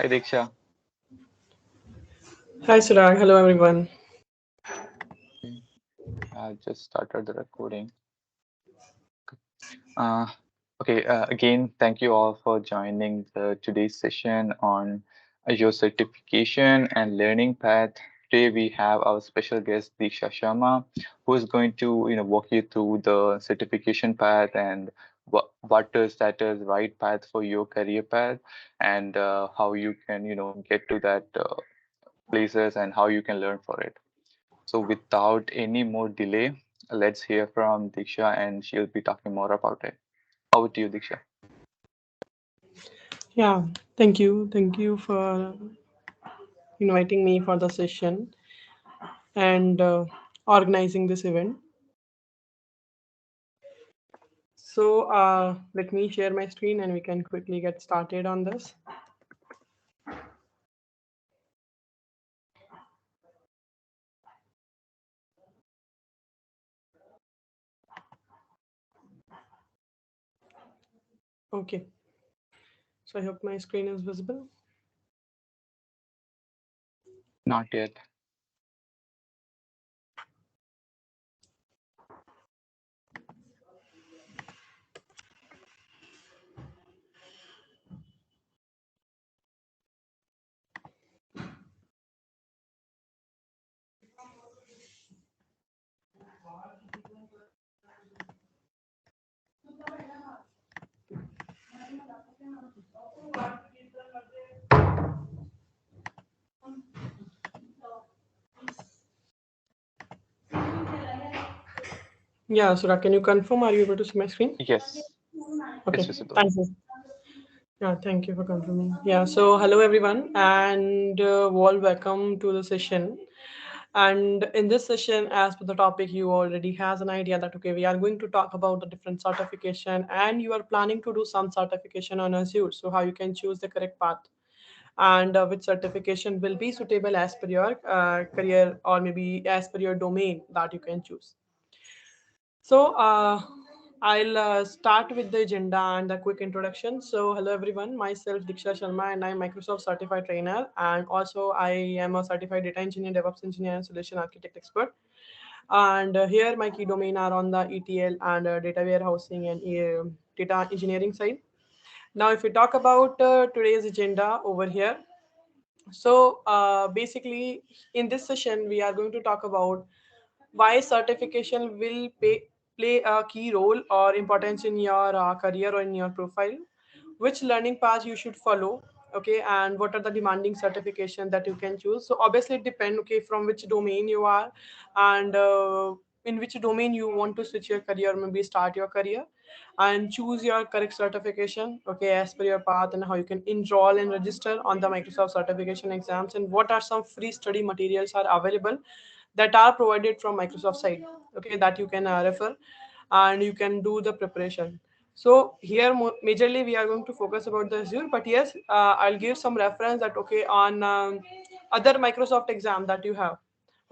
Hi Diksha. Hi Surag, hello everyone. Okay, I just started the recording. Uh, okay, again, thank you all for joining today's session on Azure Certification and Learning Path. Today we have our special guest Diksha Sharma, who is going to walk you through the certification path and what is that is right path for your career path, and how you can get to that places and how you can learn for it. So without any more delay, let's hear from Diksha and she'll be talking more about it. Over to you, Diksha. Yeah, thank you. Thank you for inviting me for the session and organizing this event. So, let me share my screen and we can quickly get started on this. Okay, so I hope my screen is visible. Not yet. Yeah, Surag, can you confirm? Are you able to see my screen? Yes, it's Okay, visible. thank you. Yeah, thank you for confirming. Yeah, so hello everyone and warm welcome to the session. And in this session, as per the topic, you already has an idea that okay, we are going to talk about the different certification, and you are planning to do some certification on Azure. So how you can choose the correct path, and which certification will be suitable as per your career or maybe as per your domain that you can choose. So, I'll start with the agenda and the quick introduction. So, hello everyone, myself Diksha Sharma, and I'm Microsoft certified trainer, and also I am a certified data engineer, DevOps engineer, and solution architect expert. And here, my key domain are on the ETL and data warehousing and data engineering side. Now, if we talk about today's agenda over here, so basically, in this session, we are going to talk about why certification will play a key role or importance in your career or in your profile, which learning path you should follow, okay, and what are the demanding certification that you can choose. So obviously it depends, okay, from which domain you are and in which domain you want to switch your career, maybe start your career and choose your correct certification, okay, as per your path, and how you can enroll and register on the Microsoft certification exams, and what are some free study materials are available that are provided from Microsoft side, okay, that you can refer and you can do the preparation. So here majorly we are going to focus about the Azure, but yes, I'll give some reference that okay on other Microsoft exam that you have,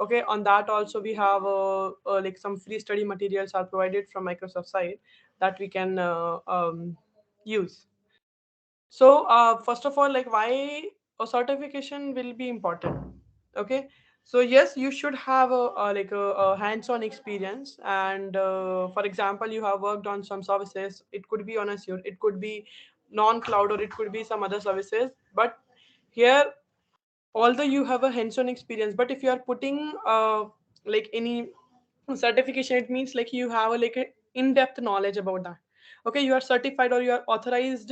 okay, on that also we have like some free study materials are provided from Microsoft side that we can use. So first of all, like why a certification will be important, okay. So yes, you should have a hands-on experience, and for example, you have worked on some services. It could be on Azure, it could be non-cloud, or it could be some other services. But here, although you have a hands-on experience, but if you are putting like any certification, it means like you have a in-depth knowledge about that, okay, you are certified or you are authorized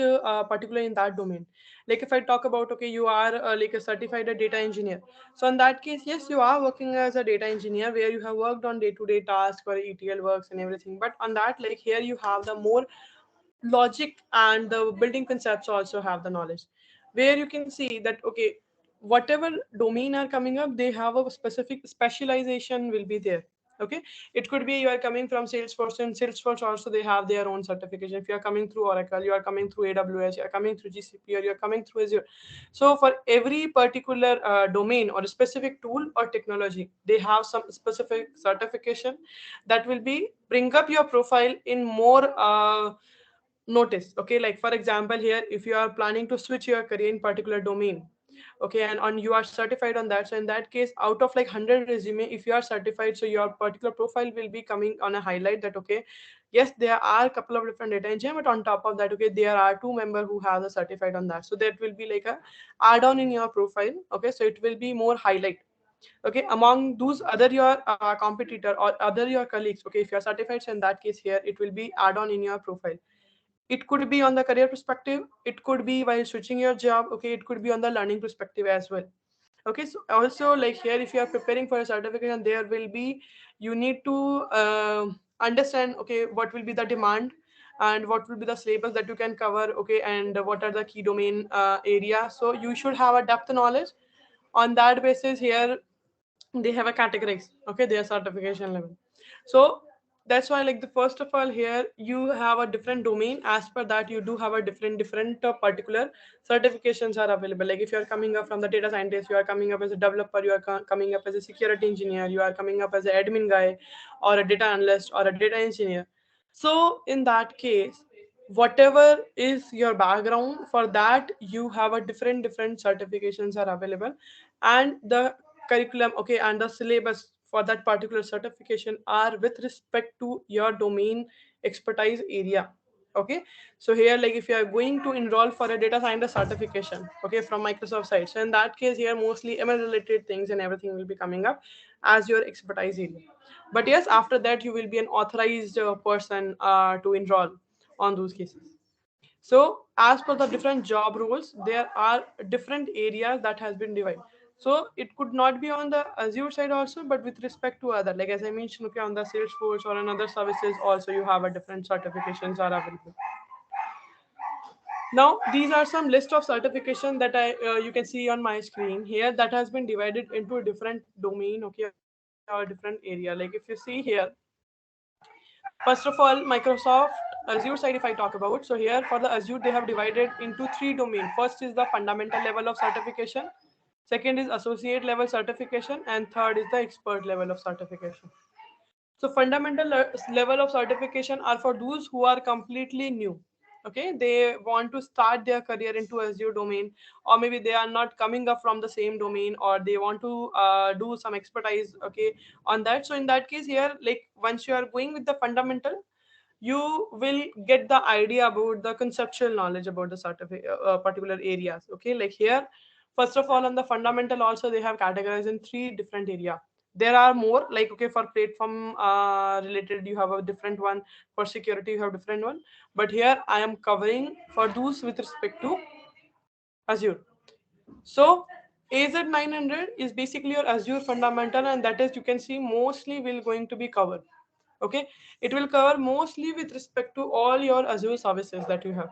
particularly in that domain. Like if I talk about, okay, you are like a certified data engineer, so in that case, yes, you are working as a data engineer where you have worked on day-to-day tasks or ETL works and everything. But on that, like here you have the more logic, and the building concepts also have the knowledge, where you can see that okay, whatever domain are coming up, they have a specific specialization will be there, okay. It could be you are coming from Salesforce, and Salesforce also they have their own certification. If you are coming through Oracle, you are coming through AWS, you are coming through GCP, or you are coming through Azure. So for every particular domain or a specific tool or technology, they have some specific certification that will be bring up your profile in more notice. Okay, like for example here, if you are planning to switch your career in particular domain, okay, and on you are certified on that, so in that case, out of like 100 resume, if you are certified, so your particular profile will be coming on a highlight that, okay, yes, there are a couple of different data engineer, but on top of that, okay, there are two member who have a certified on that, so that will be like a add-on in your profile. Okay, so it will be more highlight. Okay, among those other your competitor or other your colleagues, okay, if you are certified, so in that case here it will be add-on in your profile. It could be on the career perspective, it could be while switching your job, okay, it could be on the learning perspective as well. Okay, so also like here, if you are preparing for a certification, there will be, you need to understand, okay, what will be the demand and what will be the syllabus that you can cover, okay, and what are the key domain area. So you should have a depth knowledge. On that basis here, they have a categories, okay, their certification level. So that's why, like, the first of all here, you have a different domain, as per that you do have a different particular certifications are available. Like if you are coming up from the data scientist, you are coming up as a developer, you are coming up as a security engineer, you are coming up as an admin guy, or a data analyst, or a data engineer. So in that case, whatever is your background, for that you have a different certifications are available. And the curriculum, okay, and the syllabus for that particular certification are with respect to your domain expertise area. Okay, so here, like if you are going to enroll for a data scientist certification, okay, from Microsoft side, so in that case here mostly ML related things and everything will be coming up as your expertise area. But yes, after that you will be an authorized person to enroll on those cases. So as per the different job roles, there are different areas that has been divided. So it could not be on the Azure side also, but with respect to other, like as I mentioned, okay, on the Salesforce or another services also, you have a different certifications are available. Now these are some list of certification that I you can see on my screen here, that has been divided into a different domain, okay, or different area. Like if you see here, first of all, Microsoft Azure side, if I talk about, so here for the Azure, they have divided into three domains. First is the fundamental level of certification, second is associate level certification, and third is the expert level of certification. So fundamental level of certification are for those who are completely new. Okay, they want to start their career into Azure domain, or maybe they are not coming up from the same domain, or they want to do some expertise, okay, on that. So in that case here, like once you are going with the fundamental, you will get the idea about the conceptual knowledge about the particular areas. Okay, like here, first of all, on the fundamental also, they have categorized in three different area. There are more, like okay, for platform related you have a different one, for security you have different one, but here I am covering for those with respect to Azure. So AZ900 is basically your Azure fundamental, and that is, you can see, mostly will going to be covered. Okay, it will cover mostly with respect to all your Azure services that you have.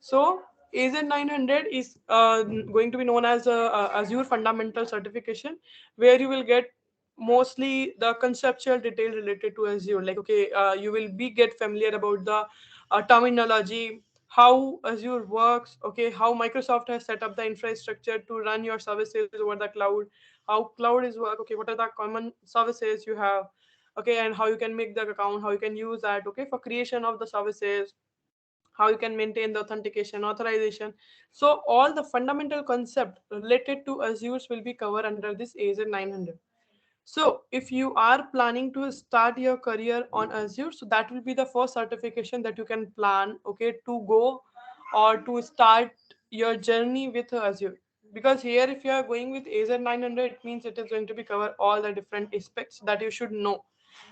So AZ900 is going to be known as Azure Fundamental Certification, where you will get mostly the conceptual detail related to Azure. Like okay, you will be get familiar about the terminology, how Azure works. Okay, how Microsoft has set up the infrastructure to run your services over the cloud. How cloud is work. Okay, what are the common services you have. Okay, and how you can make the account, how you can use that. Okay, for creation of the services, how you can maintain the authentication, authorization. So all the fundamental concept related to Azure will be covered under this AZ900. So if you are planning to start your career on Azure, so that will be the first certification that you can plan, okay, to go or to start your journey with Azure. Because here, if you are going with AZ900, it means it is going to be cover all the different aspects that you should know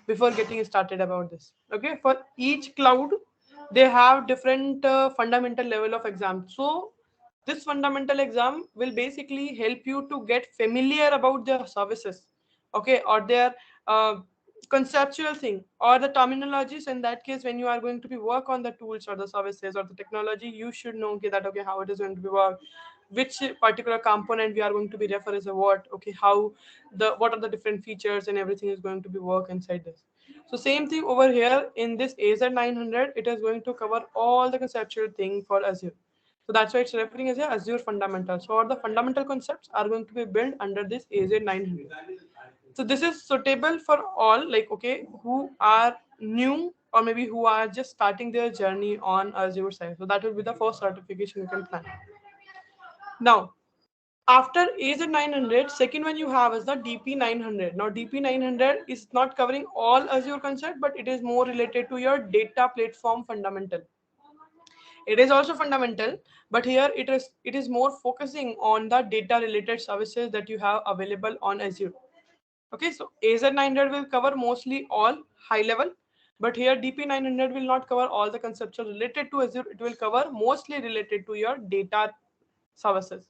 before getting started about this. Okay, for each cloud, they have different fundamental level of exam. So this fundamental exam will basically help you to get familiar about their services, okay, or their uh, conceptual thing or the terminologies. In that case, when you are going to be work on the tools or the services or the technology, you should know, okay, that okay, how it is going to be work, which particular component we are going to be refer as a what, okay, how the what are the different features and everything is going to be work inside this. So same thing over here in this AZ900, it is going to cover all the conceptual thing for Azure. So that's why it's referring as a Azure fundamental. So all the fundamental concepts are going to be built under this AZ900. So this is suitable for all, like okay, who are new or maybe who are just starting their journey on Azure side. So that will be the first certification you can plan. Now, after AZ900, second one you have is the DP900. Now, DP900 is not covering all Azure concept, but it is more related to your data platform fundamental. It is also fundamental, but here it is more focusing on the data related services that you have available on Azure. Okay, so AZ900 will cover mostly all high level, but here DP900 will not cover all the conceptual related to Azure. It will cover mostly related to your data services.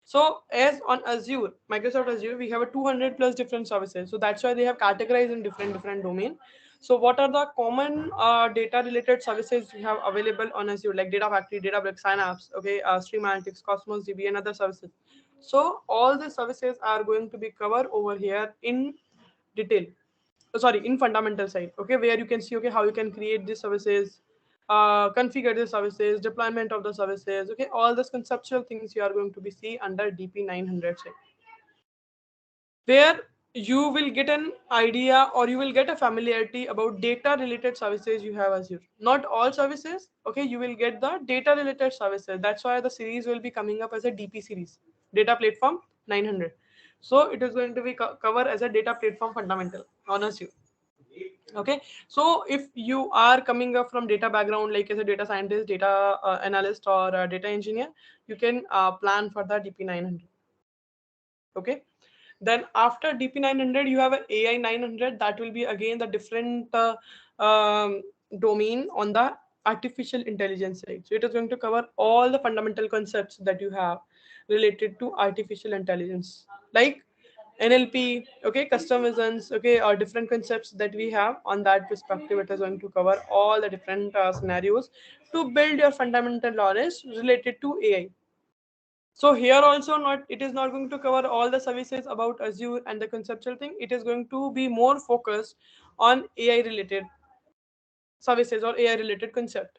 So as on Azure, Microsoft Azure, we have a 200 plus different services. So that's why they have categorized in different domain. So what are the common data related services we have available on Azure, like Data Factory, Databricks, Synapse, okay, Stream Analytics, Cosmos DB, and other services. So all the services are going to be covered over here in detail. Sorry, in fundamental side, okay, where you can see, okay, how you can create these services, configure the services, deployment of the services, okay, all those conceptual things you are going to be see under DP900 side, where you will get an idea or you will get a familiarity about data related services you have Azure. Not all services, okay, you will get the data related services. That's why the series will be coming up as a DP series, Data Platform 900. So it is going to be cover as a data platform fundamental on Azure. Okay, so if you are coming up from data background, like as a data scientist, data analyst, or a data engineer, you can plan for the DP900. Okay, then after DP900 you have an AI 900. That will be again the different domain on the artificial intelligence side. So it is going to cover all the fundamental concepts that you have related to artificial intelligence, like NLP, okay, custom visions, okay, or different concepts that we have on that perspective. It is going to cover all the different scenarios to build your fundamental knowledge related to AI. So here also, not it is not going to cover all the services about Azure and the conceptual thing. It is going to be more focused on AI related services or AI related concept.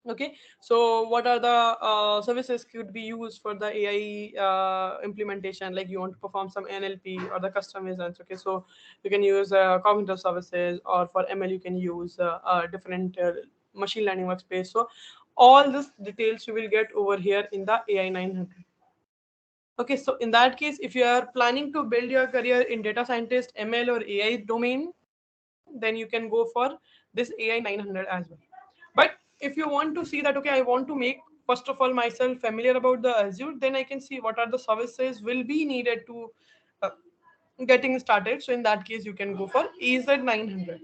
Okay, so what are the services could be used for the AI implementation? Like you want to perform some NLP or the custom agents. Okay, so you can use cognitive services, or for ML you can use different machine learning workspace. So all these details you will get over here in the AI 900. Okay, so in that case, if you are planning to build your career in data scientist, ML, or AI domain, then you can go for this AI 900 as well. But if you want to see that, okay, I want to make first of all myself familiar about the Azure, then I can see what are the services will be needed to uh, getting started. So in that case, you can go for AZ900.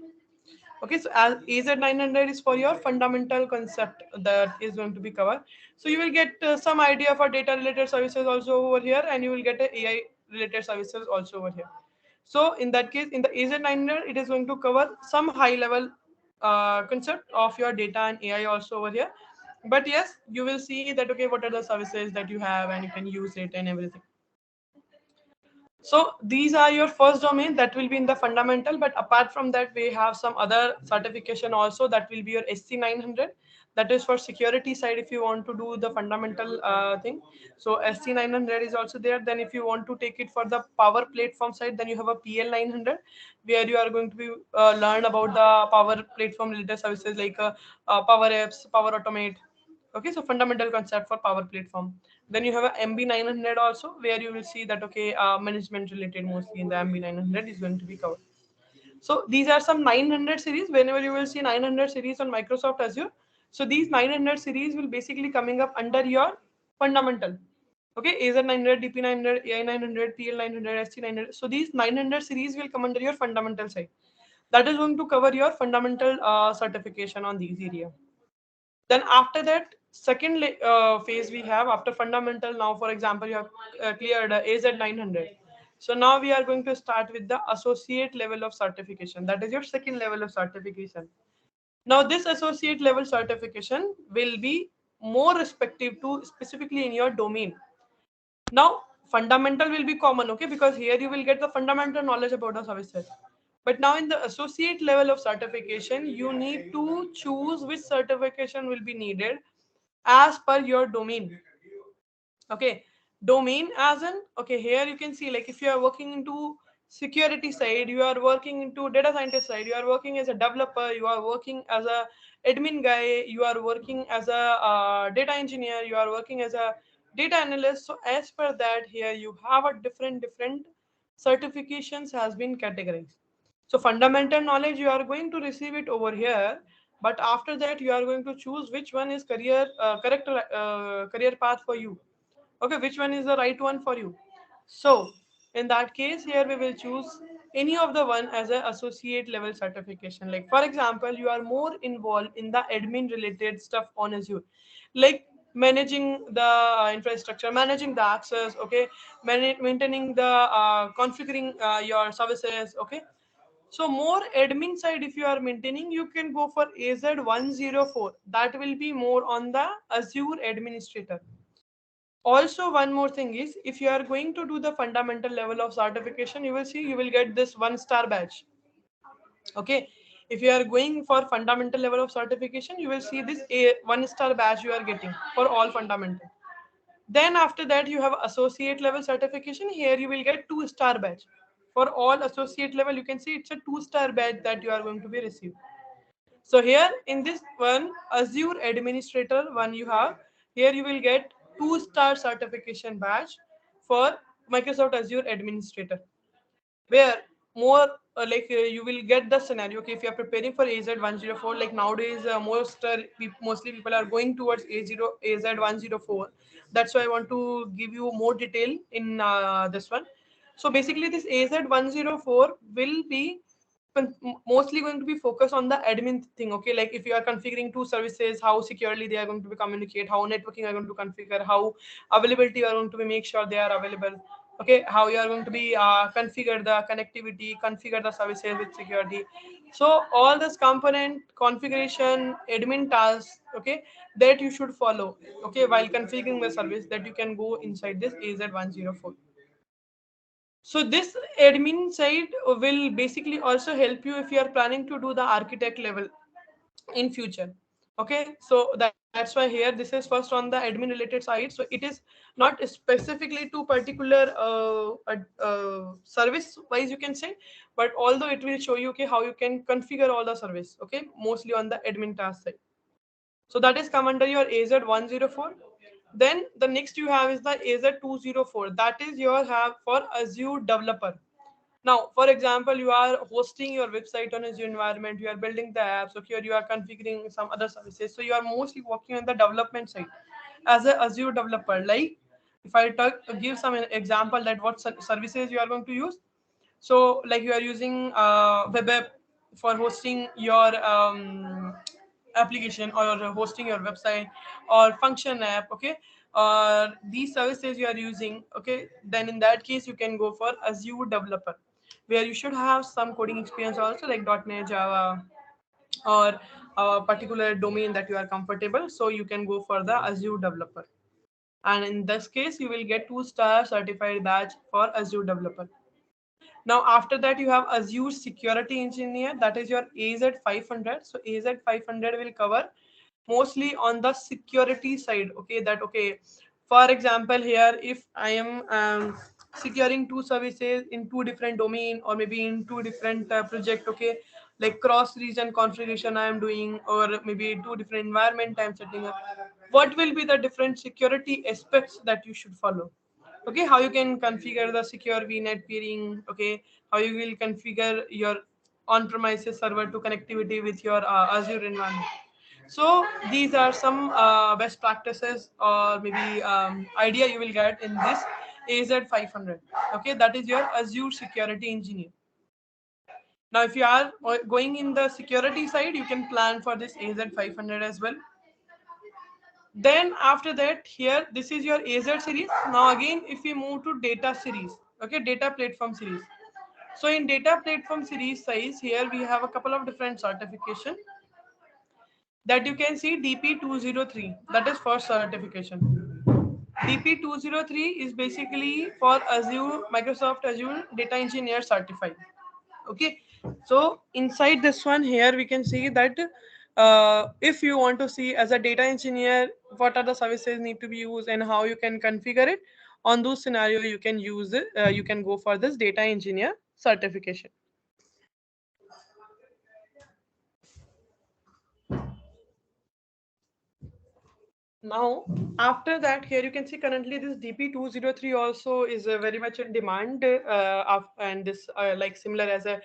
Okay, so as AZ900 is for your fundamental concept that is going to be covered. So you will get some idea for data related services also over here, and you will get a AI related services also over here. So in that case, in the AZ900, it is going to cover some high level concept of your data and AI also over here. But yes, you will see that, okay, what are the services that you have, and you can use it and everything. So these are your first domain that will be in the fundamental. But apart from that, we have some other certification also that will be your SC900. That is for security side if you want to do the fundamental thing. So SC900 is also there. Then if you want to take it for the power platform side, then you have a PL900, where you are going to be learn about the power platform related services, like Power Apps, Power Automate. Okay, so fundamental concept for power platform. Then you have a MB900 also, where you will see that, okay, management related mostly in the MB900 is going to be covered. So these are some 900 series. Whenever you will see 900 series on Microsoft Azure, so these 900 series will basically coming up under your fundamental. Okay, AZ900, DP900, AI900, PL900, ST900. So these 900 series will come under your fundamental side. That is going to cover your fundamental certification on these area. Then after that, second phase we have after fundamental. Now, for example, you have cleared AZ900. So now we are going to start with the associate level of certification. That is your second level of certification. Now, this associate level certification will be more respective to specifically in your domain. Now, fundamental will be common, okay, because here you will get the fundamental knowledge about the services. But now in the associate level of certification, you need to choose which certification will be needed as per your domain. Okay, domain as in, okay, here you can see, like if you are working into security side, you are working into data scientist side, you are working as a developer, you are working as a admin guy, you are working as a data engineer, you are working as a data analyst. So as per that, here you have a different certifications has been categorized. So fundamental knowledge you are going to receive it over here, but after that you are going to choose which one is correct career path for you. Okay, which one is the right one for you? So in that case, here we will choose any of the one as an associate level certification. Like for example, you are more involved in the admin related stuff on Azure, like managing the infrastructure, managing the access, okay, maintaining the configuring your services, okay. So more admin side, if you are maintaining, you can go for AZ104. That will be more on the Azure administrator. Also, one more thing is, if you are going to do the fundamental level of certification, you will see you will get this 1 star badge. Okay, if you are going for fundamental level of certification, you will see this a 1 star badge you are getting for all fundamental. Then after that, you have associate level certification. Here you will get 2 star badge for all associate level. You can see it's a 2 star badge that you are going to be received. So here in this one, Azure Administrator one you have, here you will get 2 star certification badge for Microsoft Azure Administrator, where more you will get the scenario. Okay, if you are preparing for AZ104, like nowadays mostly people are going towards AZ104. That's why I want to give you more detail in this one. So basically this AZ104 will be mostly going to be focused on the admin thing. Okay, like if you are configuring two services, how securely they are going to be communicate, how networking are going to configure, how availability you are going to be make sure they are available. Okay, how you are going to be configure the connectivity, configure the services with security. So all this component configuration admin tasks, okay, that you should follow, okay, while configuring the service, that you can go inside this AZ104. So this admin side will basically also help you if you are planning to do the architect level in future. Okay, so that's why here this is first on the admin related side. So it is not specifically to particular service wise, you can say, but although it will show you okay how you can configure all the service. Okay, mostly on the admin task side. So that is come under your AZ104. Then the next you have is the AZ204. That is your have for Azure developer. Now, for example, you are hosting your website on Azure environment, you are building the apps, okay, or you are configuring some other services. So you are mostly working on the development side as a Azure developer. Like if I give some example that what services you are going to use. So like you are using web app for hosting your application, or hosting your website, or function app, okay, or these services you are using, okay, then in that case you can go for Azure developer, where you should have some coding experience also, like .NET, Java, or a particular domain that you are comfortable. So you can go for the Azure developer, and in this case you will get 2 star certified badge for Azure developer. Now, after that, you have Azure Security Engineer. That is your AZ500. So AZ500 will cover mostly on the security side. Okay, that okay. For example, here if I am securing two services in two different domain, or maybe in two different project. Okay, like cross region configuration I am doing, or maybe two different environment I am setting up. What will be the different security aspects that you should follow? Okay, how you can configure the secure vnet peering, okay, how you will configure your on-premises server to connectivity with your Azure environment. So these are some best practices, or maybe idea you will get in this AZ500. Okay, that is your Azure security engineer. Now if you are going in the security side, you can plan for this AZ500 as well. Then after that, here this is your AZ series. Now again, if we move to data series, okay, data platform series. So in data platform series size, here we have a couple of different certification that you can see. DP203, that is first certification. DP203 is basically for Azure, Microsoft Azure Data Engineer Certified. Okay, so inside this one here we can see that if you want to see as a data engineer what are the services need to be used and how you can configure it, on those scenario you can use it, you can go for this data engineer certification. Now, after that, here you can see currently this DP203 also is very much in demand, and this like similar as a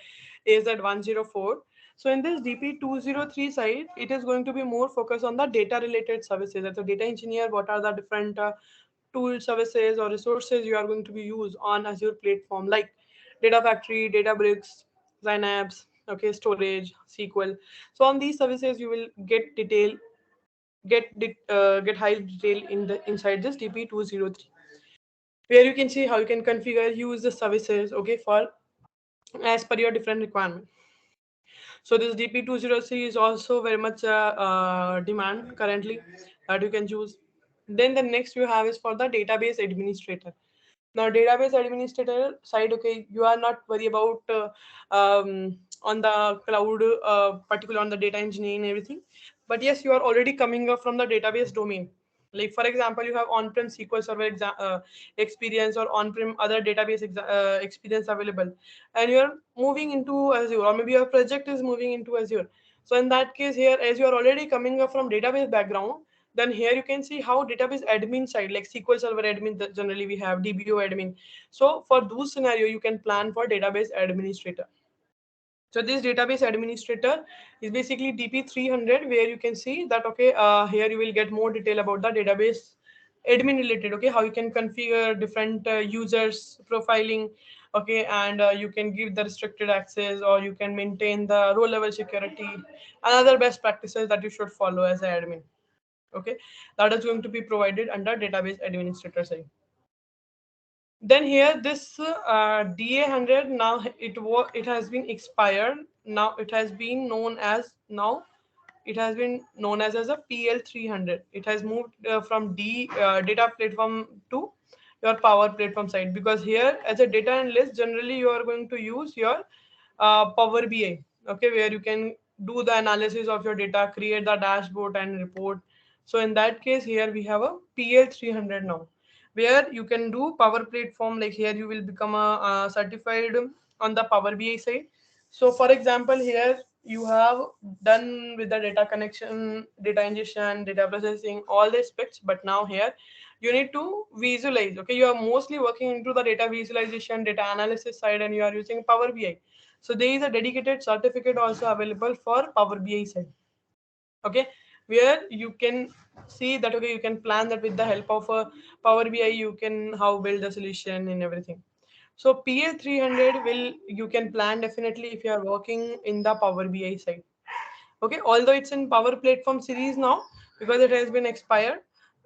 AZ104. So in this DP203 side, it is going to be more focused on the data related services. As a data engineer, what are the different tool services or resources you are going to be used on Azure platform, like Data Factory, Databricks, Synapse, okay, storage, SQL. So on these services, you will get high detail in the inside this DP203, where you can see how you can configure, use the services, okay, for as per your different requirement. So this DP203 is also very much demand currently that you can choose. Then the next you have is for the database administrator. Now database administrator side, okay, you are not worry about on the cloud, particular on the data engineering and everything, but yes, you are already coming up from the database domain. Like for example, you have on-prem SQL Server experience or on-prem other database experience available, and you are moving into Azure, or maybe your project is moving into Azure. So in that case, here as you are already coming up from database background, then here you can see how database admin side, like SQL Server admin, that generally we have DBO admin. So for those scenario, you can plan for database administrator. So this database administrator is basically DP300, where you can see that, okay, here you will get more detail about the database admin related, okay, how you can configure different users profiling, okay, and you can give the restricted access, or you can maintain the row level security and other best practices that you should follow as an admin, okay, that is going to be provided under database administrator side. Then here this DA100, now it has been expired. Now it has been known as now it has been known as a PL300. It has moved from data platform to your power platform side, because here as a data analyst generally you are going to use your Power BI, okay, where you can do the analysis of your data, create the dashboard and report. So in that case, here we have a PL300 now, where you can do Power Platform. Like here, you will become a certified on the Power BI side. So for example, here you have done with the data connection, data ingestion, data processing, all the aspects. But now here you need to visualize. Okay, you are mostly working into the data visualization, data analysis side, and you are using Power BI. So there is a dedicated certificate also available for Power BI side, okay, where you can see that, okay, you can plan that with the help of a Power BI, you can how build the solution and everything. So PA300 will you can plan definitely if you are working in the Power BI side, okay, although it's in Power Platform series now, because it has been expired,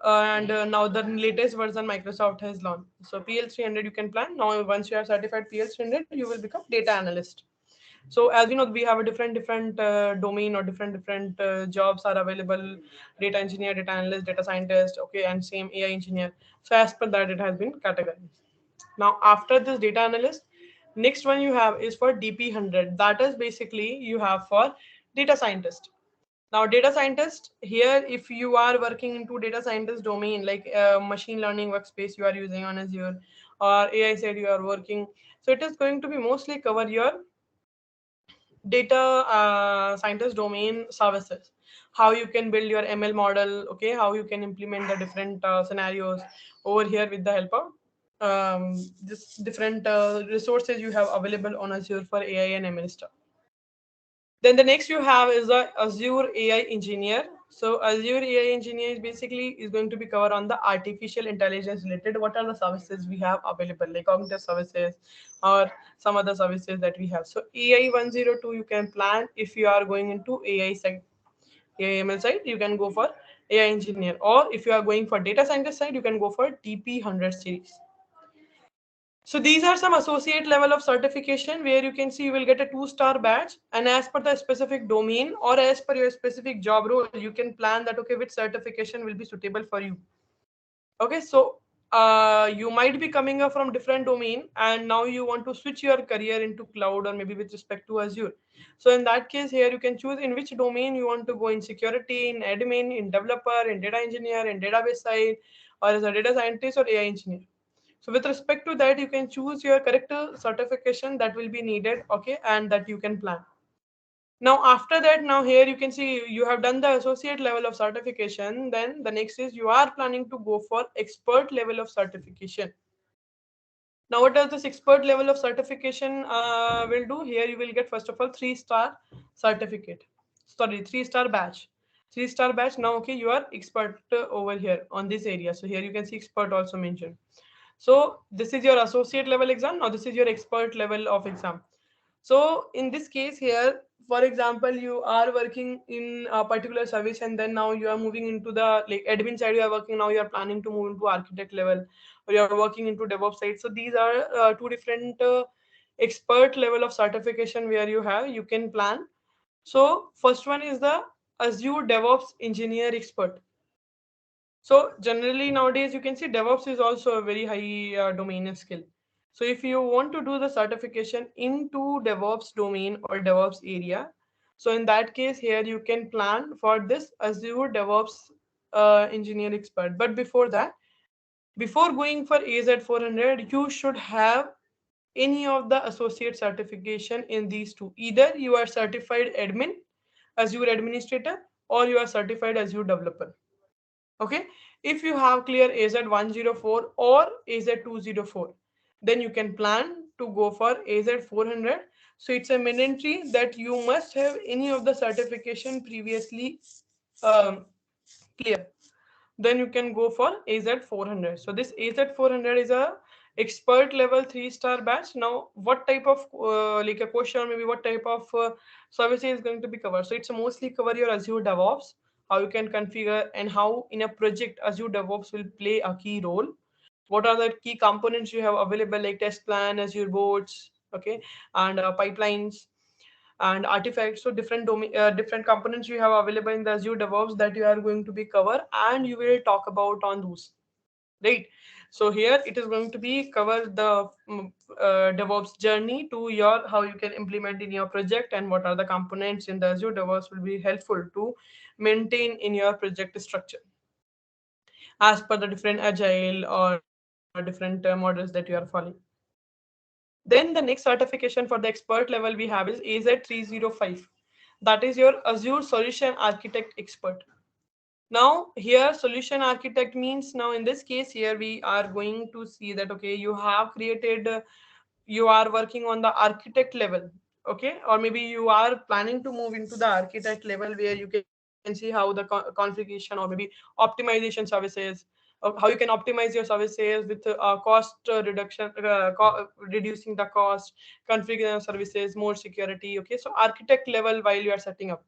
and now the latest version Microsoft has launched. So PL300 you can plan now. Once you are certified PL300, you will become data analyst. So as we know, we have a different domain, or different jobs are available: data engineer, data analyst, data scientist, okay, and same AI engineer. So as per that, it has been categorized. Now after this data analyst, next one you have is for DP100. That is basically you have for data scientist. Now data scientist, here if you are working into data scientist domain, like machine learning workspace you are using on Azure, or AI side you are working, so it is going to be mostly cover your data scientist domain services, how you can build your ML model, okay, how you can implement the different scenarios over here with the help of this different resources you have available on Azure for AI and ML stuff. Then the next you have is the Azure AI engineer. So Azure AI engineer is basically is going to be covered on the artificial intelligence related. What are the services we have available, like cognitive services or some other services that we have. So AI 102 you can plan if you are going into AI side, AI ML side, you can go for AI engineer, or if you are going for data scientist side, you can go for DP100 series. So these are some associate level of certification where you can see you will get a 2-star badge, and as per the specific domain or as per your specific job role, you can plan that, okay, which certification will be suitable for you. Okay, so you might be coming up from different domain, and now you want to switch your career into cloud, or maybe with respect to Azure. So in that case, here you can choose in which domain you want to go: in security, in admin, in developer, in data engineer, in database side, or as a data scientist or AI engineer. So with respect to that, you can choose your correct certification that will be needed, okay, and that you can plan. Now after that, now here you can see you have done the associate level of certification. Then the next is you are planning to go for expert level of certification. Now what does this expert level of certification will do? Here you will get first of all 3-star certificate. Sorry, 3-star badge. 3-star badge. Now okay, you are expert over here on this area. So here you can see expert also mentioned. So this is your associate level exam. Now this is your expert level of exam. So in this case here, for example, you are working in a particular service and then now you are moving into the like admin side. You are working now. You are planning to move into architect level, or you are working into DevOps side. So these are two different expert level of certification where you have you can plan. So first one is the Azure DevOps Engineer Expert. So generally nowadays you can see DevOps is also a very high domain skill. So if you want to do the certification into DevOps domain or DevOps area, so in that case here you can plan for this Azure DevOps engineer expert. But before that, before going for AZ400, you should have any of the associate certification in these two. Either you are certified admin, Azure administrator, or you are certified Azure developer. Okay, if you have clear AZ104 or AZ204, then you can plan to go for AZ400. So it's a mandatory that you must have any of the certification previously um, clear. Then you can go for AZ400. So this AZ400 is a expert level 3-star batch. Now what type of like a question, or maybe what type of services is going to be covered? So it's mostly cover your Azure DevOps, how you can configure, and how in a project Azure DevOps will play a key role. What are the key components you have available, like test plan, Azure boards, okay, and pipelines and artifacts. So different domain, different components you have available in the Azure DevOps that you are going to be cover, and you will talk about on those, right? So here it is going to be cover the DevOps journey to your how you can implement in your project, and what are the components in the Azure DevOps will be helpful to maintain in your project structure as per the different agile or different models that you are following. Then the next certification for the expert level we have is AZ305. That is your Azure Solution Architect Expert. Now here solution architect means, now in this case here we are going to see that okay, you have created you are working on the architect level, okay, or maybe you are planning to move into the architect level where you can see how the configuration or maybe optimization services, how you can optimize your services with cost reduction, reducing the cost, configuring services, more security, okay. So architect level while you are setting up,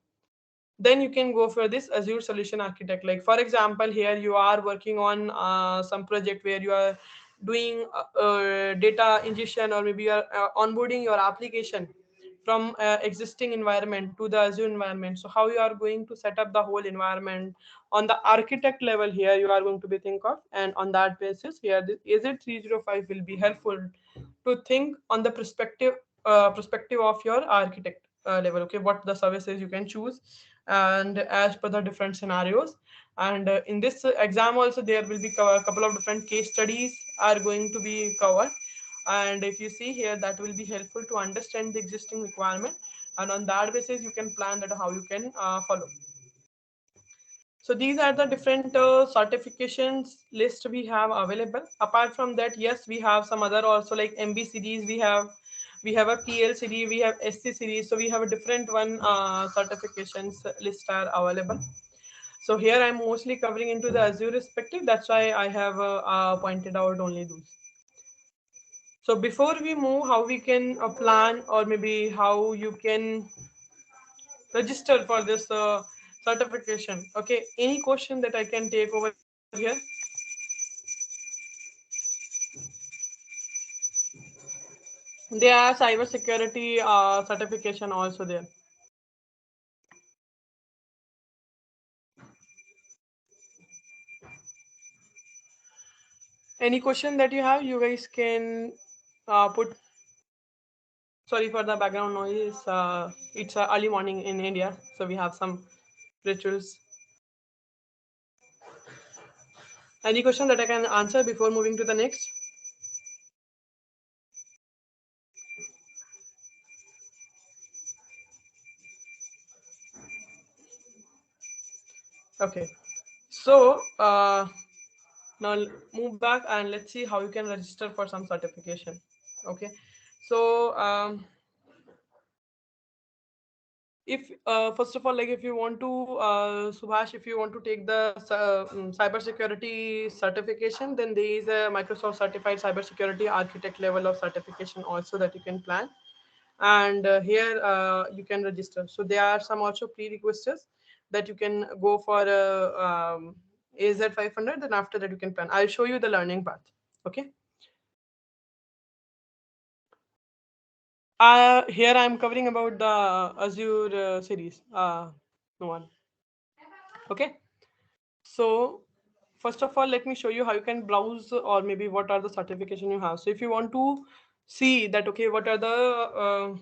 then you can go for this Azure Solution Architect. Like for example, here you are working on some project where you are doing data ingestion, or maybe you are onboarding your application from existing environment to the Azure environment. So how you are going to set up the whole environment on the architect level, here you are going to be think of, and on that basis here this AZ305 will be helpful to think on the perspective of your architect level, okay, what the services you can choose and as per the different scenarios. And in this exam also there will be a couple of different case studies are going to be covered, and if you see here that will be helpful to understand the existing requirement, and on that basis you can plan that how you can follow. So these are the different certifications list we have available. Apart from that, yes, we have some other also like MB series. We have a PL series, we have SC series. So we have a different one certifications list are available. So here I'm mostly covering into the Azure perspective. That's why I have pointed out only those. So before we move, how we can plan, or maybe how you can register for this certification. Okay, any question that I can take over here? There are cyber security certification also there. Any question that you have, you guys can put. Sorry for the background noise. It's early morning in India, so we have some rituals. Any question that I can answer before moving to the next? Okay. So now move back and let's see how you can register for some certification. Okay. So if first of all, like if you want to Subhash, if you want to take the cybersecurity certification, then there is a Microsoft certified cybersecurity architect level of certification also that you can plan. And here you can register. So there are some also prerequisites that you can go for AZ 500. Then after that you can plan. I'll show you the learning path. Okay. Here I'm covering about the Azure series. No one. Okay. So first of all, let me show you how you can browse or maybe what are the certification you have. So if you want to see that, okay, what are the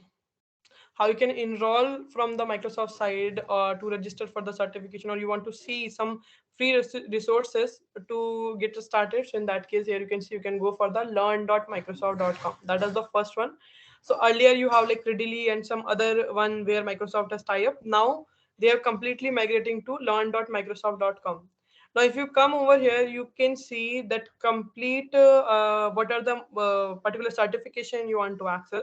how you can enroll from the Microsoft side to register for the certification, or you want to see some free resources to get started. So in that case, here you can see you can go for the learn.microsoft.com. That is the first one. So earlier you have like Readily and some other one where Microsoft has tie up. Now they are completely migrating to learn.microsoft.com. Now if you come over here, you can see that complete what are the particular certification you want to access,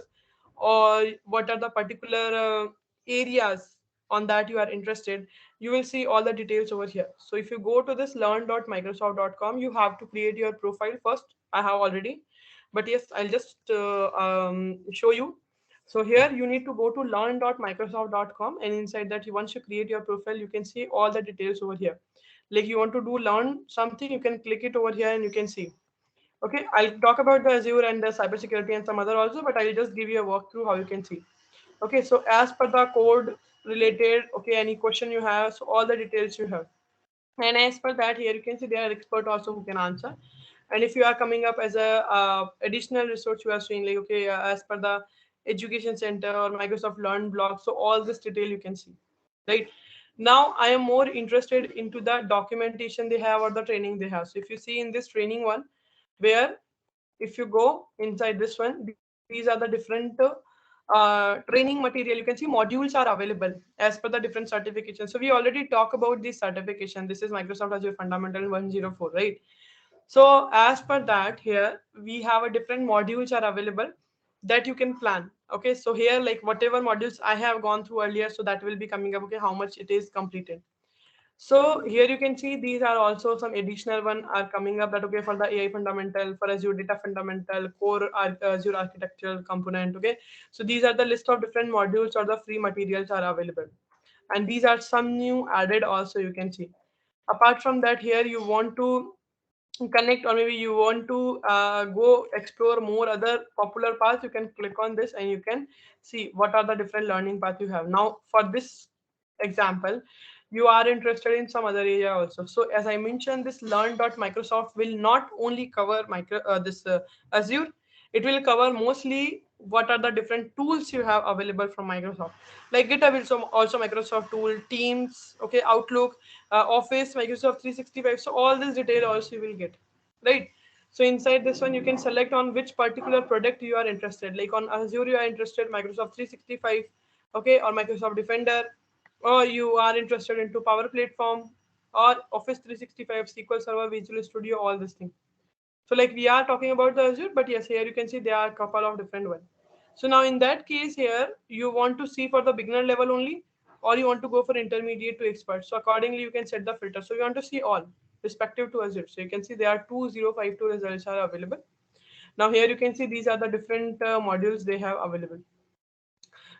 or what are the particular areas on that you are interested. You will see all the details over here. So if you go to this learn.microsoft.com, you have to create your profile first. I have already, but yes, I'll just show you. So here you need to go to learn.microsoft.com, and inside that, once you create your profile, you can see all the details over here. Like you want to do learn something, you can click it over here and you can see. Okay, I'll talk about the Azure and the cybersecurity and some other also, but I'll just give you a walkthrough how you can see. Okay, so as per the code related, okay, any question you have, so all the details you have. And as per that, here you can see there are expert also who can answer. And if you are coming up as a additional resource, you are saying like, okay, as per the education center or Microsoft Learn blog, so all this detail you can see, right? Now I am more interested into the documentation they have or the training they have. So if you see in this training one, where if you go inside this one, these are the different training material. You can see modules are available as per the different certifications. So we already talk about this certification. This is Microsoft Azure Fundamental 104, right? So as per that, here we have a different modules are available that you can plan. Okay, so here like whatever modules I have gone through earlier, so that will be coming up. Okay, how much it is completed. So here you can see these are also some additional one are coming up that, okay, for the AI fundamental, for Azure data fundamental, core Azure architectural component. Okay, so these are the list of different modules or the free materials are available, and these are some new added also you can see. Apart from that, here you want to connect or maybe you want to go explore more other popular paths, you can click on this and you can see what are the different learning paths you have. Now for this example, you are interested in some other area also. So as I mentioned, this learn.microsoft will not only cover this Azure, it will cover mostly what are the different tools you have available from Microsoft. Like GitHub is also Microsoft tool, Teams, okay, Outlook, Office, Microsoft 365. So all this detail also you will get, right? So inside this one, you can select on which particular product you are interested. Like on Azure, you are interested Microsoft 365, okay, or Microsoft Defender, or you are interested into Power Platform or Office 365, SQL Server, Visual Studio, all this thing. So like we are talking about the Azure, but yes, here you can see there are a couple of different ones. So now in that case here, you want to see for the beginner level only, or you want to go for intermediate to expert. So accordingly, you can set the filter. So you want to see all respective to Azure. So you can see there are 2052 results are available. Now here you can see these are the different modules they have available.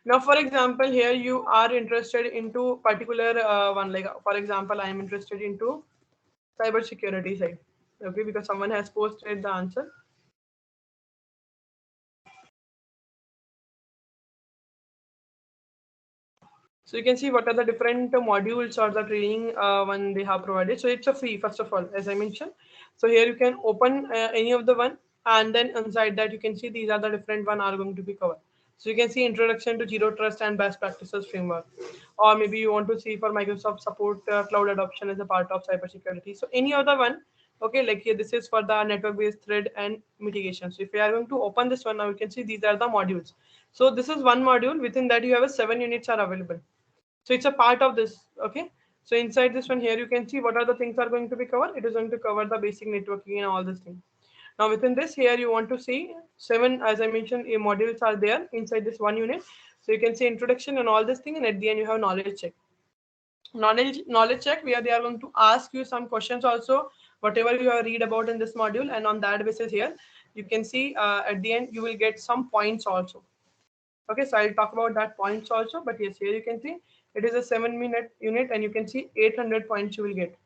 Now, for example, here you are interested into particular one. Like for example, I am interested into cybersecurity side. Okay, because someone has posted the answer. So you can see what are the different modules or the training one they have provided. So it's a free, first of all, as I mentioned. So here you can open any of the one, and then inside that you can see these are the different one are going to be covered. So you can see introduction to zero trust and best practices framework, or maybe you want to see for Microsoft support cloud adoption as a part of cybersecurity. So any other one, okay, like here this is for the network based threat and mitigation. So if you are going to open this one now, you can see these are the modules. So this is one module. Within that you have a 7 units are available. So it's a part of this. Okay, So inside this one here, you can see what are the things are going to be covered. It is going to cover the basic networking and all this thing. Now within this here, you want to see seven, as I mentioned, modules are there inside this one unit. So you can see introduction and all this thing, and at the end you have knowledge check. Knowledge check where they are going to ask you some questions also, whatever you have read about in this module, and on that basis here, you can see at the end you will get some points also. Okay, so I'll talk about that points also, but yes, here you can see it is a 7-minute unit, and you can see 800 points you will get.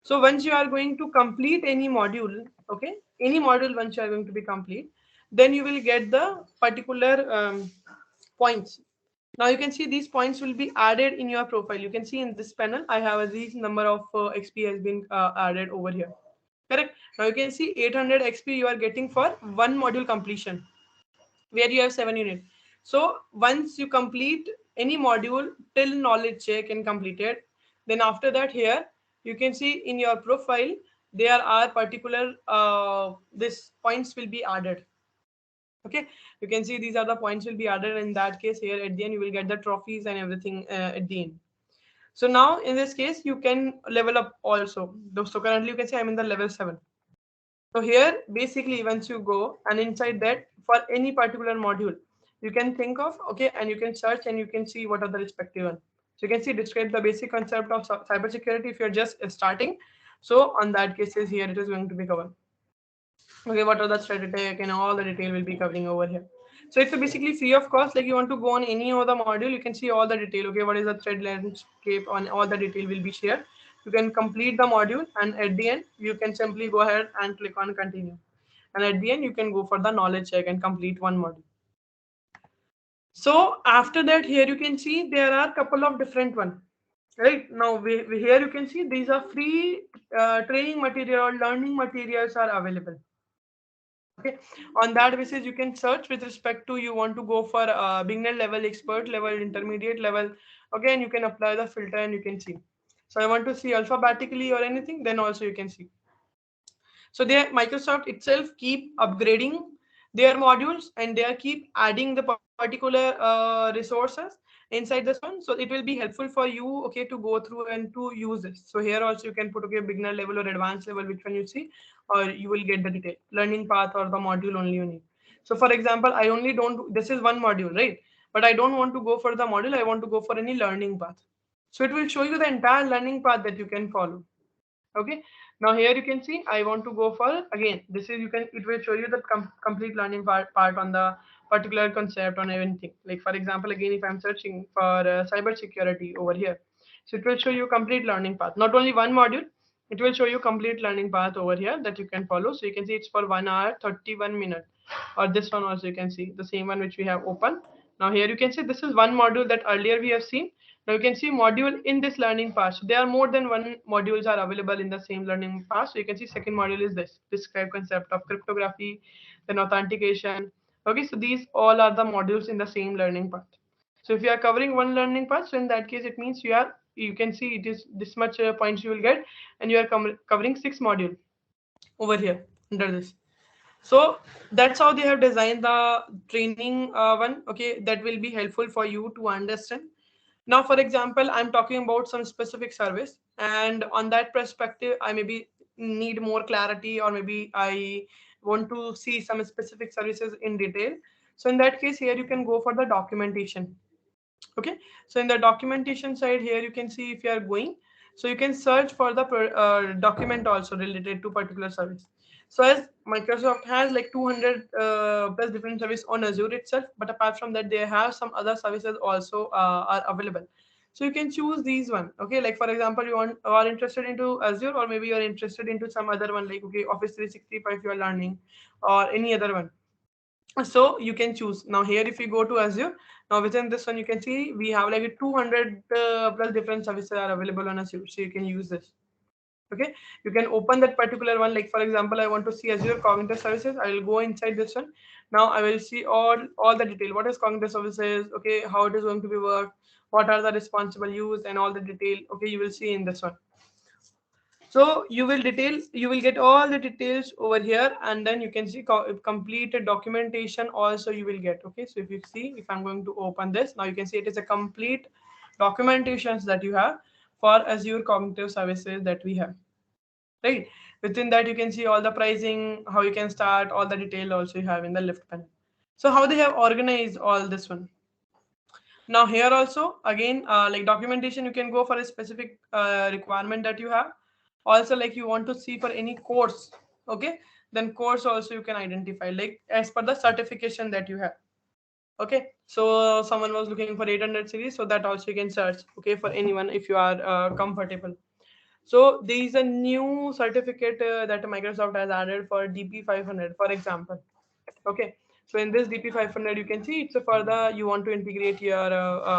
So once you are going to complete any module, okay, any module once you are going to be complete, then you will get the particular points. Now you can see these points will be added in your profile. You can see in this panel, I have a these number of XP has been added over here. Correct. Now you can see 800 XP you are getting for one module completion, where you have 7 units. So once you complete any module till knowledge check and completed, then after that here you can see in your profile there are particular this points will be added. Okay, you can see these are the points will be added. In that case here at the end you will get the trophies and everything at the end. So now in this case you can level up also. So currently you can see I'm in the level 7. So here basically once you go and inside that for any particular module, you can think of, okay, and you can search and you can see what are the respective one. So you can see describe the basic concept of cybersecurity if you're just starting. So on that cases here it is going to be covered. Okay, what are the strategic and all the detail will be covering over here. So it's a basically free of cost. Like you want to go on any other module, you can see all the detail. Okay, what is the thread landscape on all the detail will be shared. You can complete the module, and at the end you can simply go ahead and click on continue. And at the end you can go for the knowledge check and complete one module. So after that here you can see there are couple of different one. Right now here you can see these are free training material, learning materials are available. Okay, on that basis you can search with respect to you want to go for beginner level, expert level, intermediate level. Okay, and you can apply the filter and you can see. So I want to see alphabetically or anything, then also you can see. So they Microsoft itself keep upgrading their modules, and they are keep adding the particular resources inside this one. So it will be helpful for you, okay, to go through and to use this. So here also you can put, okay, beginner level or advanced level, which one you see, or you will get the detail learning path or the module only you need. So for example, I only don't, this is one module, right? But I don't want to go for the module, I want to go for any learning path. So it will show you the entire learning path that you can follow. Okay, now here you can see I want to go for, again, this is, you can, it will show you the complete learning part on the particular concept on anything. Like for example, again, if I'm searching for cyber security over here, so it will show you complete learning path, not only one module, it will show you complete learning path over here that you can follow. So you can see it's for 1 hour 31 minutes, or this one also you can see the same one which we have open. Now here you can see this is one module that earlier we have seen. Now you can see module in this learning path. So there are more than one modules are available in the same learning path. So you can see second module is this, describe concept of cryptography, then authentication. Okay, so these all are the modules in the same learning path. So if you are covering one learning path, so in that case it means you can see it is this much points you will get, and you are covering 6 module over here under this. So that's how they have designed the training one. Okay, that will be helpful for you to understand. Now for example, I'm talking about some specific service, and on that perspective I maybe need more clarity, or maybe I want to see some specific services in detail. So in that case here you can go for the documentation. Okay, so in the documentation side here you can see if you are going, so you can search for the document also related to particular service. So as Microsoft has like 200 plus different service on Azure itself, but apart from that they have some other services also are available. So you can choose these one. Okay, like for example, you are interested into Azure, or maybe you are interested into some other one, like, okay, Office 365 you are learning, or any other one. So you can choose. Now here if you go to Azure, now within this one you can see we have like 200 plus different services are available on Azure, so you can use this. Okay, you can open that particular one. Like for example, I want to see Azure cognitive services, I will go inside this one. Now I will see all the detail, what is cognitive services, okay, how it is going to be worked, what are the responsible use, and all the detail. Okay, you will see in this one. So you will get all the details over here, and then you can see completed documentation also you will get. Okay, so if you see, if I'm going to open this, now you can see it is a complete documentations that you have for Azure Cognitive Services that we have, right? Within that, you can see all the pricing, how you can start, all the detail also you have in the left panel. So how they have organized all this one. Now here also again, like documentation, you can go for a specific requirement that you have. Also, like you want to see for any course, okay, then course also you can identify like as per the certification that you have. Okay, so someone was looking for 800 series, so that also you can search, okay, for anyone if you are comfortable. So there is a new certificate that Microsoft has added for DP500, for example. Okay, so in this DP500, you can see it's a further you want to integrate your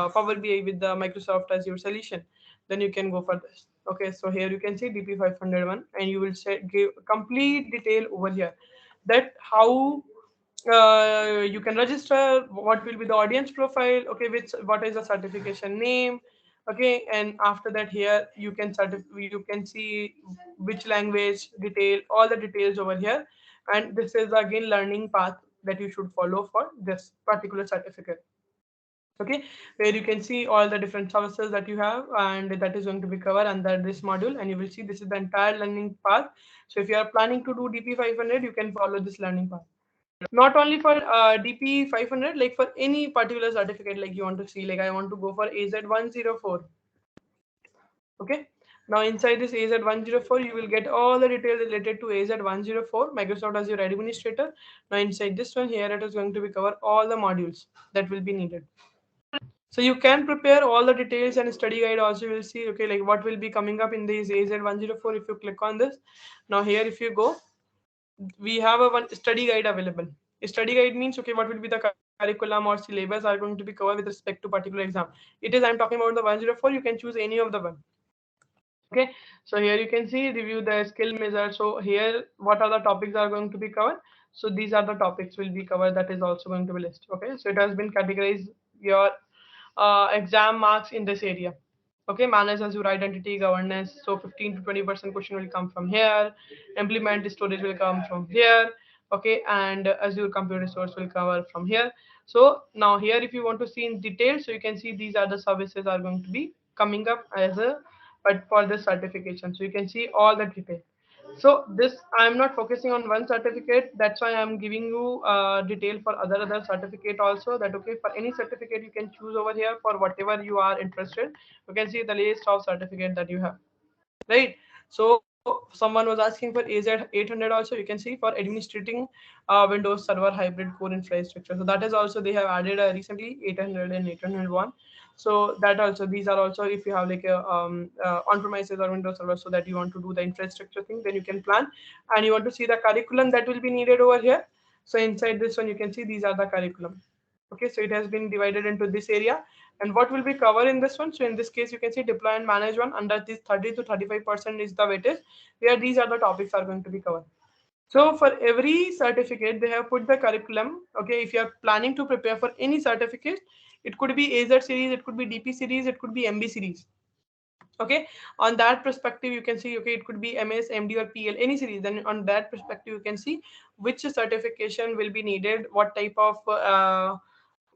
Power BI with the Microsoft Azure solution, then you can go for this. Okay, so here you can see DP501, and you will give complete detail over here that how you can register, what will be the audience profile, okay, which what is the certification name, okay, and after that here you can see which language detail, all the details over here, and this is again learning path that you should follow for this particular certificate. Okay, where you can see all the different services that you have, and that is going to be covered under this module, and you will see this is the entire learning path. So if you are planning to do DP500, you can follow this learning path. Not only for DP 500, like for any particular certificate, like you want to see, like I want to go for AZ104. Okay. Now inside this AZ104, you will get all the details related to AZ104, Microsoft Azure Administrator. Now inside this one here, it is going to be cover all the modules that will be needed. So you can prepare all the details and study guide also. You will see, okay, like what will be coming up in this AZ104 if you click on this. Now here, if you go, we have a one study guide available. A study guide means, okay, what will be the curriculum or syllabus are going to be covered with respect to particular exam. It is, I'm talking about the 104, you can choose any of the one. Okay, so here you can see review the skill measure. So here what are the topics are going to be covered. So these are the topics will be covered, that is also going to be listed. Okay, so it has been categorized your exam marks in this area. Okay, manage Azure identity governance, so 15 to 20% question will come from here, implement storage will come from here. Okay, and Azure computer source will cover from here. So now here if you want to see in detail, so you can see these are the services are going to be coming up as a but for this certification, so you can see all the detail. So this I'm not focusing on one certificate, that's why I'm giving you detail for other certificate also, that okay, for any certificate you can choose over here for whatever you are interested. You can see the list of certificate that you have, right? So someone was asking for AZ800 also, you can see for administrating Windows Server hybrid core infrastructure. So that is also they have added recently 800 and 801. So that also, these are also if you have like a on premises or Windows Server, so that you want to do the infrastructure thing, then you can plan, and you want to see the curriculum that will be needed over here. So inside this one you can see these are the curriculum. Okay, so it has been divided into this area, and what will be covered in this one. So in this case you can see deploy and manage one, under this 30 to 35% is the weightage, where these are the topics are going to be covered. So for every certificate they have put the curriculum. Okay, if you are planning to prepare for any certificate, it could be AZ series, it could be DP series, it could be MB series. Okay, on that perspective you can see, okay, it could be MS, MD or PL, any series. Then on that perspective you can see which certification will be needed, what type of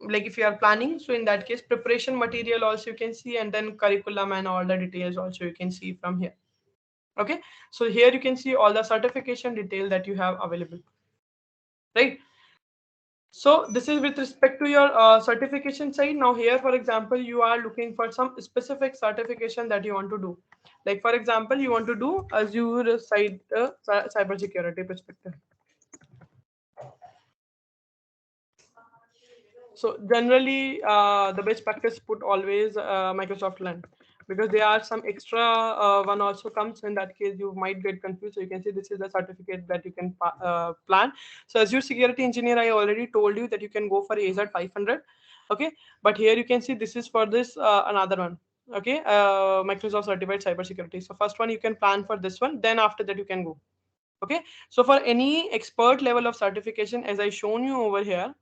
like if you are planning. So in that case preparation material also you can see, and then curriculum and all the details also you can see from here. Okay, so here you can see all the certification detail that you have available, right? So this is with respect to your certification side. Now here, for example, you are looking for some specific certification that you want to do. Like for example, you want to do Azure side cybersecurity perspective. So generally, the best practice put always Microsoft Learn, because there are some extra one also comes. In that case, you might get confused. So you can see this is the certificate that you can plan. So Azure Security Engineer, I already told you that you can go for AZ 500. Okay, but here you can see this is for this another one. Okay, Microsoft Certified Cybersecurity. So first one you can plan for this one. Then after that you can go. Okay, so for any expert level of certification, as I shown you over here,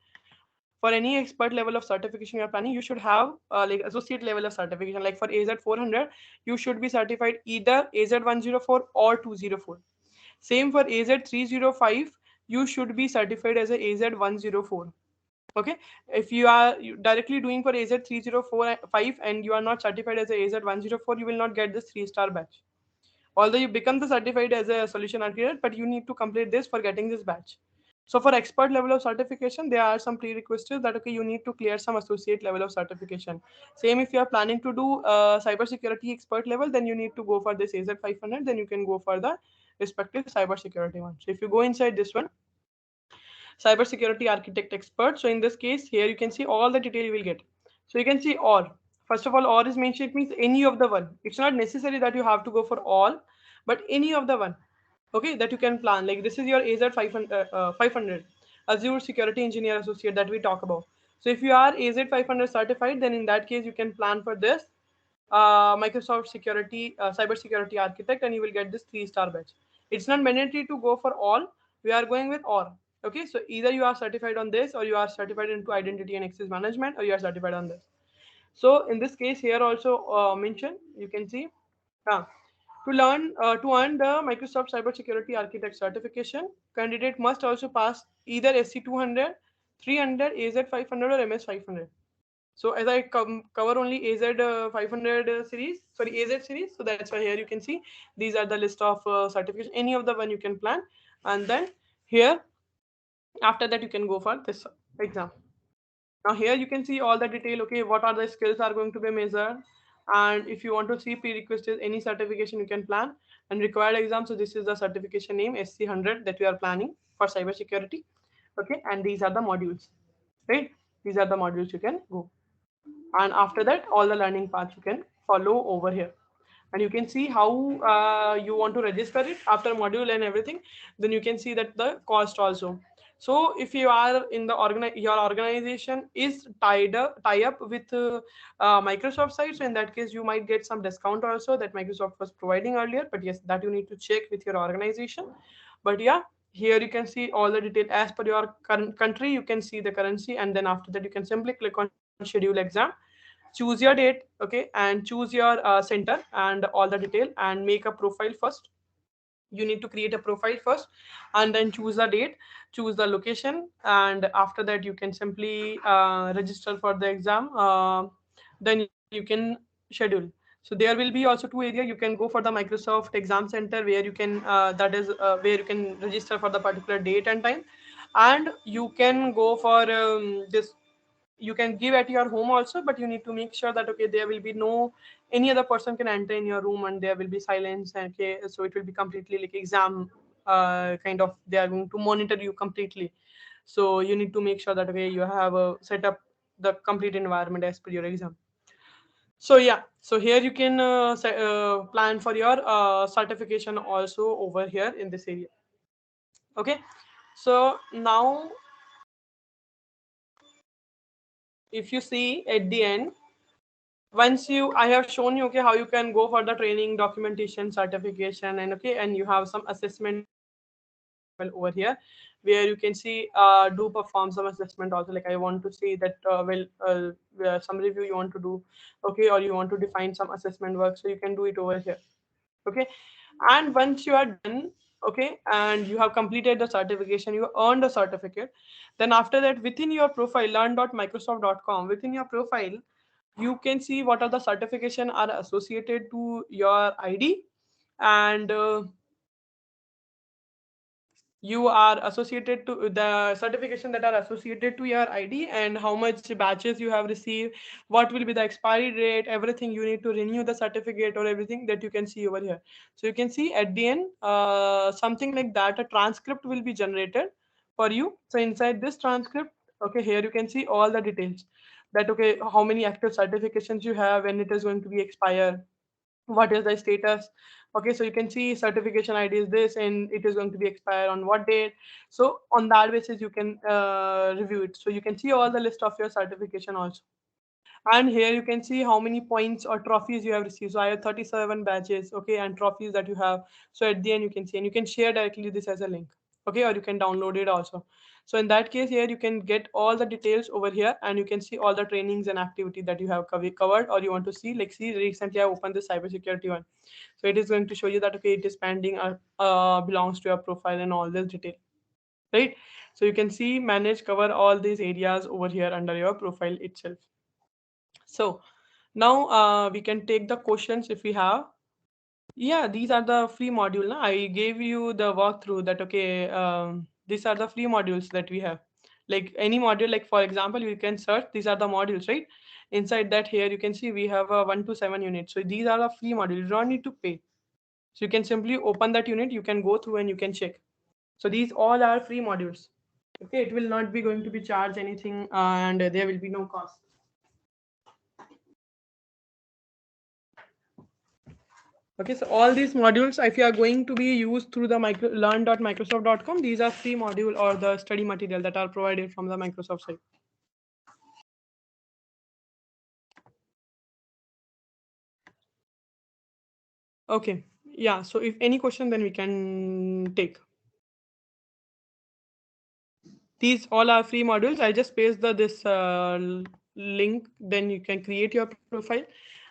for any expert level of certification you are planning, you should have like associate level of certification. Like for AZ 400, you should be certified either AZ 104 or 204. Same for AZ 305, you should be certified as a AZ 104. Okay, if you are directly doing for AZ 3045 and you are not certified as a AZ 104, you will not get this 3-star badge. Although you become the certified as a solution architect, but you need to complete this for getting this badge. So for expert level of certification, there are some prerequisites that okay, you need to clear some associate level of certification. Same if you are planning to do cybersecurity expert level, then you need to go for this AZ 500. Then you can go for the respective cybersecurity one. So if you go inside this one, cybersecurity architect expert. So in this case, here you can see all the detail you will get. So you can see all. First of all, all is mentioned, it means any of the one. It's not necessary that you have to go for all, but any of the one. Okay, that you can plan. Like this is your AZ 500 Azure Security Engineer Associate that we talk about. So if you are AZ 500 certified, then in that case you can plan for this Microsoft Security Cyber Security Architect, and you will get this 3-star badge. It's not mandatory to go for all. We are going with all. Okay, so either you are certified on this, or you are certified into identity and access management, or you are certified on this. So in this case, here also mention you can see. Uh, to earn the Microsoft Cybersecurity Architect certification, candidate must also pass either SC 200, 300, AZ 500, or MS 500. So as I cover only AZ 500 series, sorry AZ series, so that's why here you can see these are the list of certificates. Any of the one you can plan, and then here after that you can go for this exam. Now here you can see all the detail. Okay, what are the skills are going to be measured, and if you want to see prerequisites, any certification you can plan, and required exam. So this is the certification name SC100 that we are planning for cybersecurity. Okay, and these are the modules, right? These are the modules you can go, and after that all the learning paths you can follow over here, and you can see how you want to register it after module and everything. Then you can see that the cost also. So if you are in the your organization is tie up with Microsoft site, so in that case you might get some discount also that Microsoft was providing earlier, but yes, that you need to check with your organization. But yeah, here you can see all the detail as per your current country. You can see the currency, and then after that you can simply click on schedule exam, choose your date, okay, and choose your center and all the detail, and make a profile first. You need to create a profile first, and then choose the date, choose the location, and after that you can simply register for the exam. Then you can schedule. So there will be also two area. You can go for the Microsoft exam center, where you can that is where you can register for the particular date and time, and you can go for this. You can give at your home also, but you need to make sure that okay, there will be no any other person can enter in your room, and there will be silence, and okay, so it will be completely like exam kind of, they are going to monitor you completely. So you need to make sure that okay, you have set up the complete environment as per your exam. So yeah, so here you can plan for your certification also over here in this area. Okay, so now if you see at the end, once you I have shown you okay how you can go for the training, documentation, certification, and okay, and you have some assessment available over here, where you can see do perform some assessment also. Like I want to see that some review you want to do, okay, or you want to define some assessment work, so you can do it over here. Okay, and once you are done, okay, and you have completed the certification, you earned a certificate, then after that within your profile learn.microsoft.com, within your profile you can see what are the certification are associated to your ID, and you are associated to the certification that are associated to your ID, and how much batches you have received, what will be the expiry date, everything. You need to renew the certificate or everything that you can see over here. So you can see at the end something like that, a transcript will be generated for you. So inside this transcript, okay, here you can see all the details, that okay, how many active certifications you have, when it is going to be expired, what is the status. Okay, so you can see certification ID is this, and it is going to be expired on what date. So on that basis you can review it. So you can see all the list of your certification also, and here you can see how many points or trophies you have received. So I have 37 badges, okay, and trophies that you have. So at the end you can see, and you can share directly this as a link, okay, or you can download it also. So in that case, here you can get all the details over here, and you can see all the trainings and activity that you have covered, or you want to see. Like see, recently I opened the cybersecurity one, so it is going to show you that okay, it is pending belongs to your profile and all this detail. right? So you can see manage cover all these areas over here under your profile itself. So now we can take the questions if we have. Yeah, these are the free module. Na? I gave you the walkthrough that okay, these are the free modules that we have. Like any module, like for example, you can search. These are the modules, right? Inside that here you can see we have a 1 to 7 units. So these are the free modules. You don't need to pay. So you can simply open that unit. You can go through and you can check. So these all are free modules. Okay, it will not be going to be charged anything, and there will be no cost. Okay, so all these modules, if you are going to be used through the learn.microsoft.com, these are free module or the study material that are provided from the Microsoft side. Okay, yeah. So if any question, then we can take. These all are free modules. I just paste the this link. Then you can create your profile,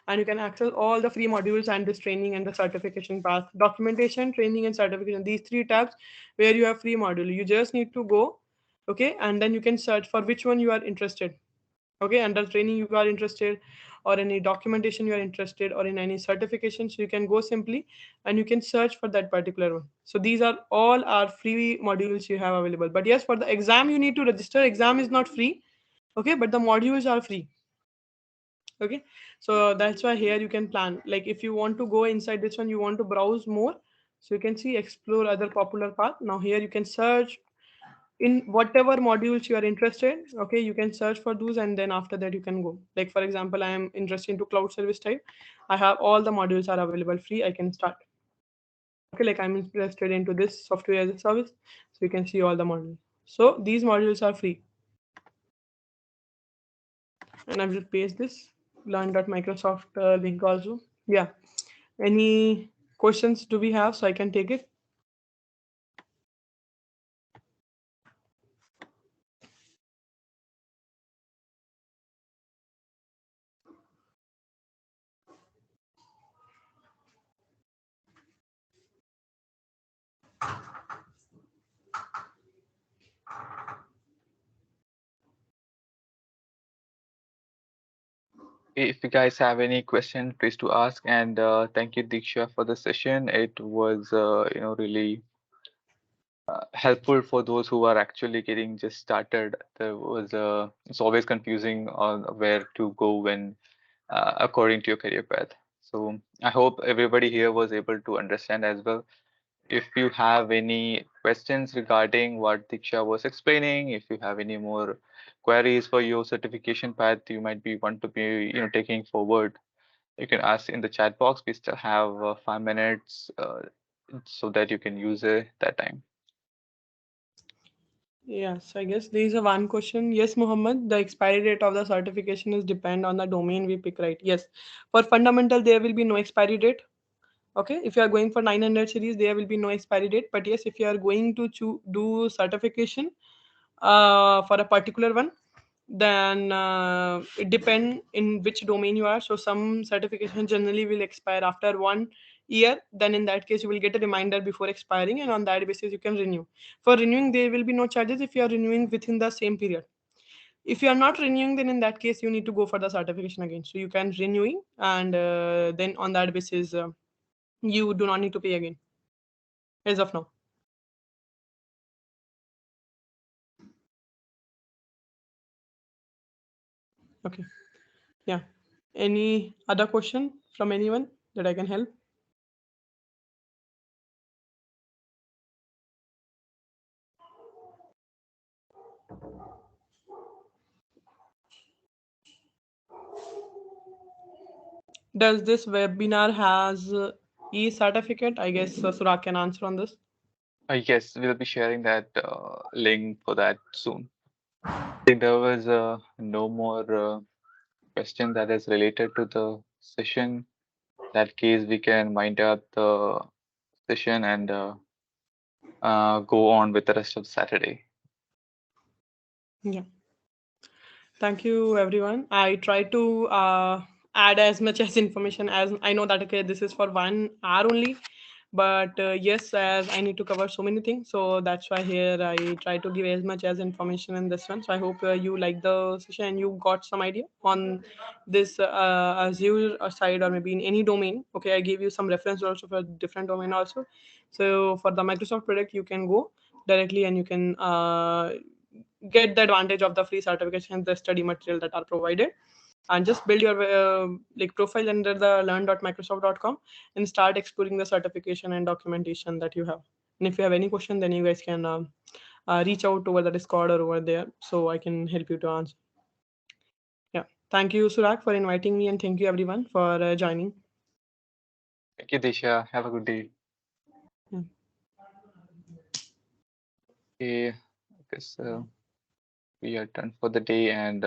and you can access all the free modules and this training and the certification path, documentation, training, and certification. These three tabs where you have free module. You just need to go, okay, and then you can search for which one you are interested. Okay, under training you are interested, or any documentation you are interested, or in any certification, so you can go simply and you can search for that particular one. So these are all our free modules you have available. But yes, for the exam you need to register. Exam is not free, okay, but the modules are free. Okay, so that's why here you can plan, like if you want to go inside this one, you want to browse more, so you can see explore other popular path. Now here you can search in whatever modules you are interested. Okay, you can search for those, and then after that you can go. Like for example, I am interested into cloud service type. I have all the modules are available free. I can start. Okay, like I'm interested into this software as a service, so you can see all the modules. So these modules are free, and I will paste this learn.microsoft link also. Yeah, any questions do we have, so I can take it? If you guys have any question, please to ask. And thank you, Diksha, for the session. It was, really helpful for those who are actually getting just started. There was it's always confusing on where to go when according to your career path. So I hope everybody here was able to understand as well. If you have any questions regarding what Diksha was explaining, if you have any more queries for your certification path, you might be want to be taking forward. You can ask in the chat box. We still have 5 minutes so that you can use it that time. Yes, I guess there is a one question. Yes, Muhammad, the expiry date of the certification is depend on the domain we pick, right? Yes. For fundamental, there will be no expiry date. Okay. If you are going for 900 series, there will be no expiry date. But yes, if you are going to do certification for a particular one, then it depend in which domain you are. So some certification generally will expire after 1 year. Then in that case you will get a reminder before expiring, and on that basis you can renew. For renewing there will be no charges if you are renewing within the same period. If you are not renewing, then in that case you need to go for the certification again, so you can renewing, and then on that basis you do not need to pay again as of now. Okay, yeah. Any other question from anyone that I can help? Does this webinar has e-certificate? I guess Suraj can answer on this. Yes, we'll be sharing that link for that soon. I think there was no more question that is related to the session. That case, we can wind up the session and go on with the rest of Saturday. Yeah. Thank you, everyone. I try to add as much as information as I know that okay, this is for 1 hour only, But yes, as I need to cover so many things, so that's why here I try to give as much as information in this one. So I hope you like the session and you got some idea on this Azure side, or maybe in any domain. Okay, I gave you some reference also for different domain also. So for the Microsoft product, you can go directly and you can get the advantage of the free certification, the study material that are provided, and just build your like profile under the learn.microsoft.com and start exploring the certification and documentation that you have. And if you have any question, then you guys can reach out over the Discord or over there, so I can help you to answer. Yeah, thank you, Surak, for inviting me, and thank you everyone for joining. Thank you, Disha. Have a good day. Yeah. Okay, I guess we are done for the day, and